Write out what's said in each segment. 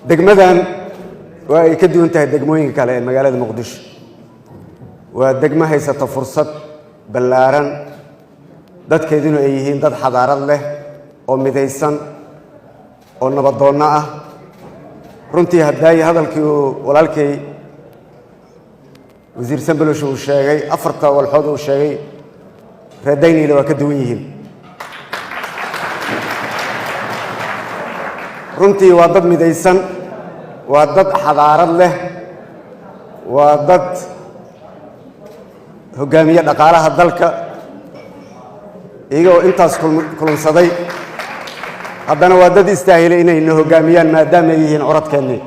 degmadan waa ay ka duwan tahay degmooyinka kale ee magaalada Muqdisho waa degmo haysata fursad ballaaran dadkeeduna ay yihiin dad xadaarad leh oo midaysan oo nabadoon ah runtii hadday hadalkii walaalkay wasiir Sambalosh uu sheegay afarta walxood uu sheegay reedaynayna waa ka duwan yihiin runtii waa dad midaysan waa dad xadaarad leh waa dad hogaamiye dhaqaalaha dalka iyagoo intaas kulansaday haddana waa dad istaahilay inay na hogaamiyaan maadaama ay yihiin curadkeennii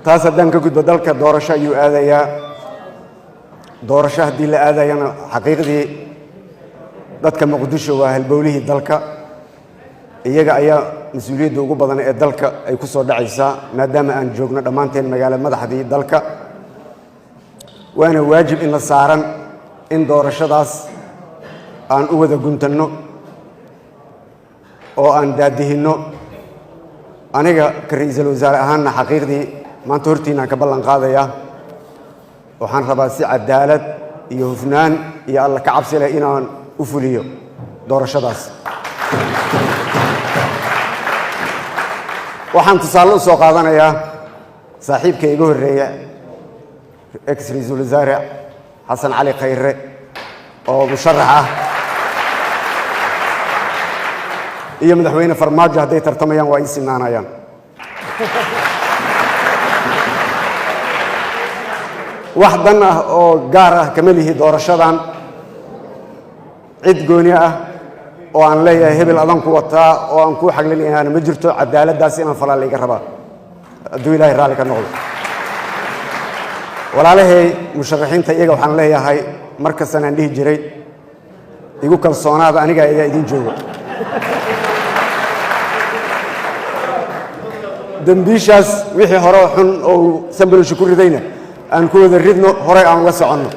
taas haddaan ka gudbo dalka doorasho ayuu aadayaa doorasho haddii la aadayana xaqiiqdii dadka Muqdisho waa halbowlihii dalka iyaga ayaa mas'uuliyadda ugu badan ee dalka ay ku soo dhacaysaa maadaama aan joogno dhammaanteen magaalada madaxdii dalka waana waajib in la saaran in doorashadaas aan u wada guntanno oo aan daadihinno aniga ka ra'iisul wasaare ahaanna xaqiiqdii maanta hortiinaan ka ballan qaadayaa waxaan rabaa si cadaalad iyo hufnaan iyo alla ka cabsi leh inaan u fuliyo doorashadaas waxaan tusaale u soo qaadanayaa saaxiibka iga horreeya ex ra'iisul wasaare xasan cali khayre oo musharax ah iyo madaxweyne farmaajo hadday tartamayaan waa ii sinaanayaan wax dan ah oo gaar ah kama lihi doorashadan cid gooni ah oo aan leeyahay hebel adan ku wataa oo aan ku xaglinayaa ma jirto cadaaladdaas inaan falaa iga rabaa hadduu ilaahay raalli ka noqdo walaalahay musharaxiinta iyaga waxaan leeyahay markastan aan dhihi jiray igu kalsoonaada aniga ayaa idin jooga dambiishaas wixii hore xun oo Sambalosh ku ridayna aan ku wada ridno hore aan uga soconno